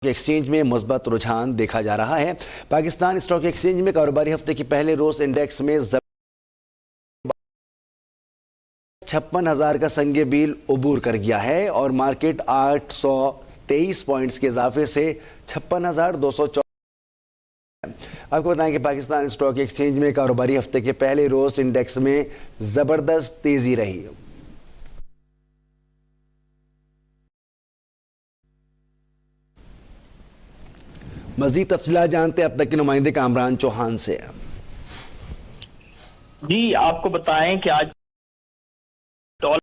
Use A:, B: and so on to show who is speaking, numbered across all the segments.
A: Exchange में मुस्बत रुझान देखा जा रहा है। पाकिस्तान स्टॉक एक्सचेंज में कारोबारी हफ्ते के पहले रोज इंडेक्स में 56,000 का संगे बील उबूर कर गया है और मार्केट 823 पॉइंट्स के इजाफे से 56,214। आपको बताएं कि पाकिस्तान स्टॉक एक्सचेंज में कारोबारी हफ्ते के पहले रोज इंडेक्स में जबरदस्त तेजी रही। मजीद तफसीलात जानते हैं अब तक के नुमाइंदे कामरान चौहान से।
B: जी आपको बताएं कि आज डॉलर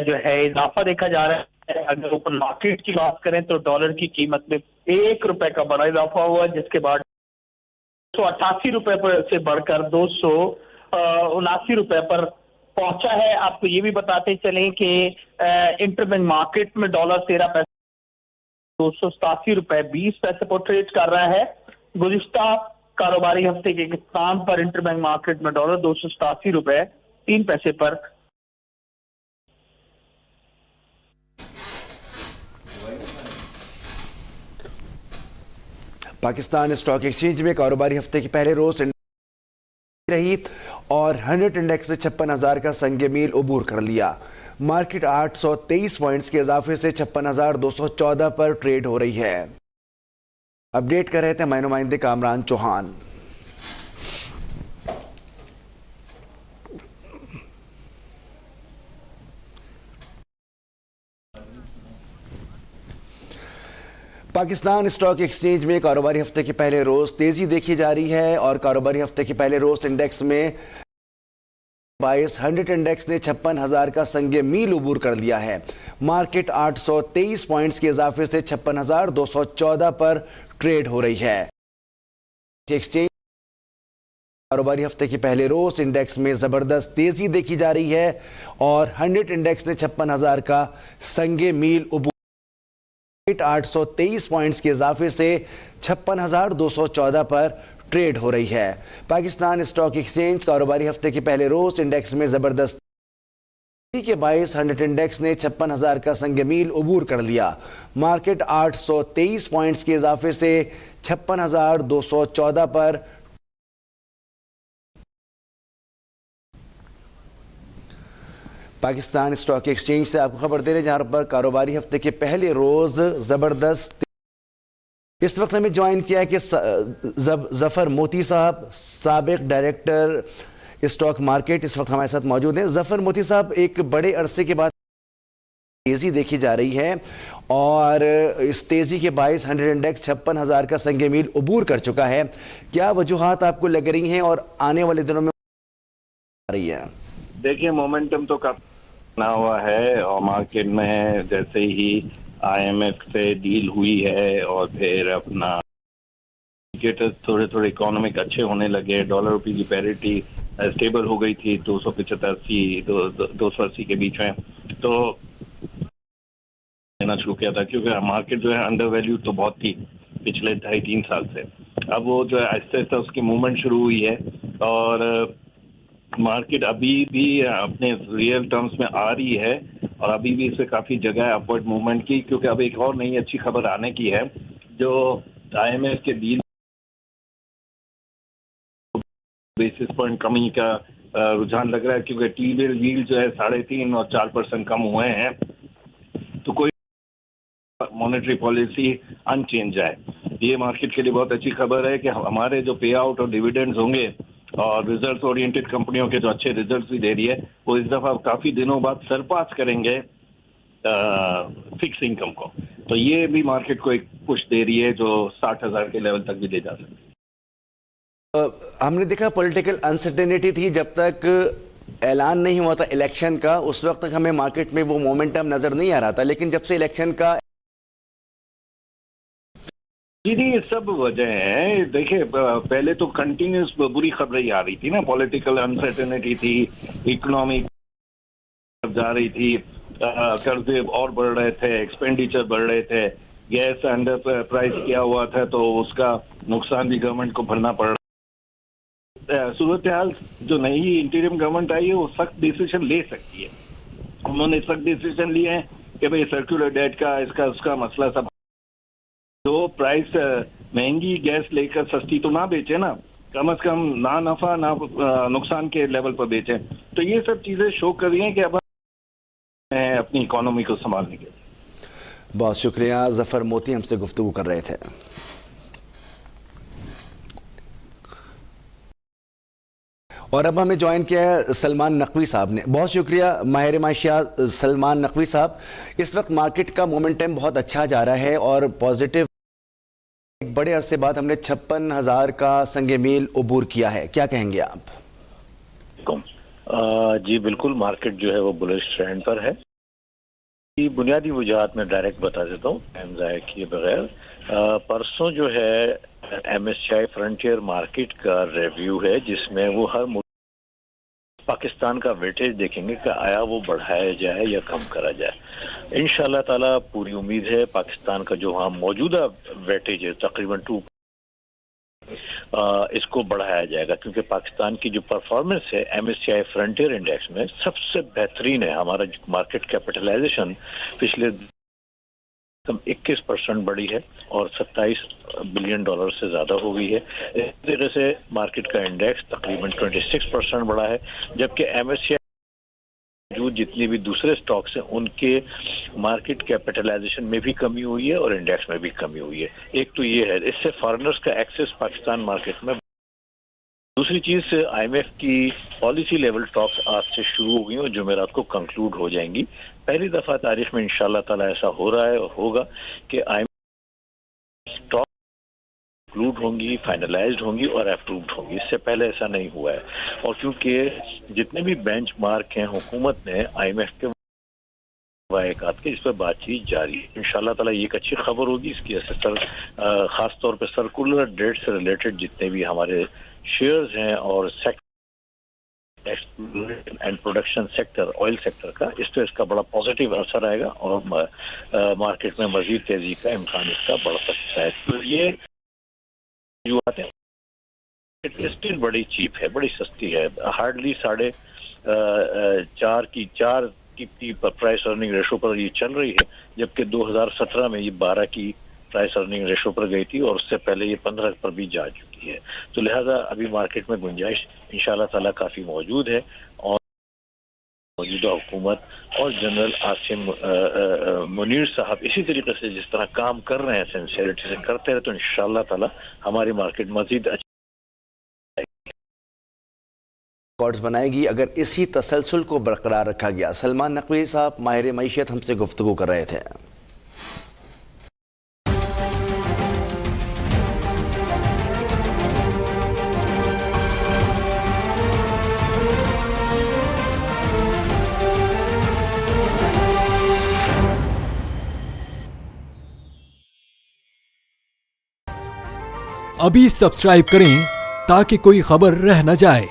B: जो है इजाफा देखा जा रहा है। अगर ओपन मार्केट की बात करें तो डॉलर की कीमत में ₹1 का बड़ा इजाफा हुआ, जिसके बाद ₹288 पर से बढ़कर ₹279 पर पहुंचा है। आपको ये भी बताते चलें कि इंटरबैंक मार्केट में डॉलर 13 पैसे ₹287.20 पर ट्रेड कर रहा है। गुज़िश्ता कारोबारी हफ्ते के इख्तिताम पर इंटरबैंक मार्केट में डॉलर ₹287.03 पर
A: पाकिस्तान स्टॉक एक्सचेंज में कारोबारी हफ्ते के पहले रोज रही और 100 इंडेक्स ने 56,000 का संगे मील उबूर कर लिया। मार्केट 823 पॉइंट्स के इजाफे से 56,214 पर ट्रेड हो रही है। अपडेट कर रहे थे हमारे नुमाइंदे कामरान चौहान। पाकिस्तान स्टॉक एक्सचेंज में कारोबारी हफ्ते के पहले रोज तेजी देखी जा रही है और कारोबारी हफ्ते के पहले रोज इंडेक्स में 100 इंडेक्स ने 56,000 का संगे मील उबूर कर लिया है। मार्केट 823 पॉइंट्स के इजाफे से 56,214 पर ट्रेड हो रही है। एक्सचेंज कारोबारी हफ्ते के पहले रोज इंडेक्स में जबरदस्त तेजी देखी जा रही है और 100 इंडेक्स ने 56,000 का संगे मील उबूर 823 पॉइंट्स के इजाफे से 56,214 पर ट्रेड हो रही है। पाकिस्तान स्टॉक एक्सचेंज कारोबारी हफ्ते के पहले रोज इंडेक्स में जबरदस्त के 100 इंडेक्स ने 56,000 का संगे मील उबूर कर लिया। मार्केट 823 पॉइंट्स के इजाफे से 56,214 पर पाकिस्तान स्टॉक एक्सचेंज से आपको खबर दे रहे हैं जहां पर कारोबारी हफ्ते के पहले रोज जबरदस्त। इस वक्त हमें ज्वाइन किया है कि जफर मोती साहब, साबिक डायरेक्टर स्टॉक मार्केट, इस वक्त हमारे साथ मौजूद हैं। जफर मोती साहब, एक बड़े अरसे के बाद तेजी देखी जा रही है और इस तेजी के बायस 100 इंडेक्स 56,000 का संगे मील उबूर कर चुका है। क्या वजूहात आपको लग रही हैं और आने वाले दिनों में आ रही है?
C: देखिए, मोमेंटम तो काफी बना हुआ है और मार्केट में जैसे ही IMF से डील हुई है और फिर अपना इंडिकेटर्स थोड़े इकोनॉमिक अच्छे होने लगे, डॉलर रुपये की पैरिटी स्टेबल हो गई थी 280 के बीच में, तो लेना शुरू किया था क्योंकि मार्केट जो है अंडर वैल्यू तो बहुत थी पिछले 2.5-3 साल से। अब वो जो है आहिस्ता आहिस्ता उसकी मूवमेंट शुरू हुई है और मार्केट अभी भी अपने रियल टर्म्स में आ रही है और अभी भी इससे काफी जगह है अपवर्ड मूवमेंट की, क्योंकि अब एक और नई अच्छी खबर आने की है जो IMF के डील बेसिस पॉइंट कमी का रुझान लग रहा है, क्योंकि टी-बिल यील्ड जो है 3.5 और 4% कम हुए हैं, तो कोई मॉनेटरी पॉलिसी अनचेंज है। ये मार्केट के लिए बहुत अच्छी खबर है कि हमारे जो पे आउट और डिविडेंड्स होंगे और रिजल्ट ओरिएंटेड कंपनियों के जो अच्छे रिजल्ट्स भी दे रही है, वो इस दफा काफी दिनों बाद सरपास करेंगे फिक्स इनकम को, तो ये भी मार्केट को एक पुश दे रही है जो 60,000 के लेवल तक भी ले जा सकती है।
A: हमने देखा पॉलिटिकल अनसर्टेनिटी थी जब तक ऐलान नहीं हुआ था इलेक्शन का, उस वक्त तक हमें मार्केट में वो मोमेंटम नजर नहीं आ रहा था, लेकिन जब से इलेक्शन का
C: जी सब वजह है। देखिए, पहले तो कंटिन्यूस बुरी खबरें आ रही थी ना, पॉलिटिकल अनसर्टेनिटी थी, इकोनॉमी जा रही थी, कर्जे और बढ़ रहे थे, एक्सपेंडिचर बढ़ रहे थे, गैस अंडर प्राइस किया हुआ था तो उसका नुकसान भी गवर्नमेंट को भरना पड़ रहा। सूरत हाल जो नई इंटीरियम गवर्नमेंट आई है वो सख्त डिसीजन ले सकती है। उन्होंने सख्त डिसीजन लिए हैं कि भाई सर्कुलर डेट का इसका उसका मसला सब जो प्राइस महंगी गैस लेकर सस्ती तो ना बेचे ना, कम से कम ना नफा ना नुकसान के लेवल पर बेचे। तो ये सब चीजें शो कर रही हैं कि अब अपनी इकोनॉमी को संभालने के लिए।
A: बहुत शुक्रिया, जफर मोती हमसे गुफ्तगू कर रहे थे। और अब हमें ज्वाइन किया है सलमान नकवी साहब ने। बहुत शुक्रिया माहिर माशियात सलमान नकवी साहब। इस वक्त मार्केट का मोमेंटम बहुत अच्छा जा रहा है और पॉजिटिव, एक बड़े अरसे बाद हमने 56,000 का संगे मील अबूर किया है, क्या कहेंगे आप?
D: जी बिल्कुल, मार्केट जो है वो बुलिश ट्रेंड पर है। बुनियादी वजूहात में डायरेक्ट बता देता हूँ टाइम ज़ाया किए बगैर। परसों जो है MSCI फ्रंटियर मार्केट का रिव्यू है, जिसमें वो हर पाकिस्तान का वेटेज देखेंगे कि आया वो बढ़ाया जाए या कम करा जाए। इंशाल्लाह ताला पूरी उम्मीद है पाकिस्तान का जो वहाँ मौजूदा वेटेज है तकरीबन 2 इसको बढ़ाया जाएगा, क्योंकि पाकिस्तान की जो परफॉर्मेंस है MSCI फ्रंटियर इंडेक्स में सबसे बेहतरीन है। हमारा मार्केट कैपिटलाइजेशन पिछले 21% बढ़ी है और $27 बिलियन से ज्यादा हो गई है। इस तरह से मार्केट का इंडेक्स तकरीबन 26% बढ़ा है, जबकि MSCI जो जितने भी दूसरे स्टॉक्स हैं उनके मार्केट कैपिटलाइजेशन में भी कमी हुई है और इंडेक्स में भी कमी हुई है। एक तो ये है, इससे फॉरेनर्स का एक्सेस पाकिस्तान मार्केट में। दूसरी चीज, IMF की पॉलिसी लेवल टॉक्स आज से शुरू हो गई और जुमेरात को कंक्लूड हो जाएंगी। पहली दफा तारीख में इंशाल्लाह ताला ऐसा हो रहा है और होगा कि IMF टॉक कंक्लूड होंगी, फाइनलाइज्ड होंगी और अप्रूव्ड होंगी। इससे पहले ऐसा नहीं हुआ है। और क्योंकि जितने भी बेंचमार्क हैं हुकूमत ने IMF के वायकात के, इस पर बातचीत जारी है। इंशाल्लाह ताला ये एक अच्छी खबर होगी। इसकी असर खास तौर पर सर्कुलर डेट से रिलेटेड जितने भी हमारे शेयर्स हैं और exploration and production sector, oil sector का, इस पर इसका बड़ा पॉजिटिव असर आएगा और मार्केट में मजीद तेजी का इम्कान इसका बढ़ सकता है। तो ये जो आते हैं स्टिल बड़ी चीप है, बड़ी सस्ती है। हार्डली 4.5 की प्राइस अर्निंग रेशो पर ये चल रही है, जबकि 2017 में ये 12 की प्राइस अर्निंग रेशो पर गई थी और उससे पहले ये 15 पर भी जा चुकी है। तो लिहाजा अभी मार्केट में गुंजाइश इंशाल्लाह ताला काफी मौजूद है और मौजूदा हुकूमत और जनरल आसिम मुनीर साहब इसी तरीके से जिस तरह काम कर रहे हैं सिंसियरिटी से करते रहे, तो इंशाल्लाह ताला हमारी मार्केट मजीद
A: रिकॉर्ड्स बनाएगी अगर इसी तसलसल को बरकरार रखा गया। सलमान नकवी साहब माहिर मईशत हमसे गुफ्तगू कर रहे थे।
E: अभी सब्सक्राइब करें ताकि कोई खबर रह न जाए।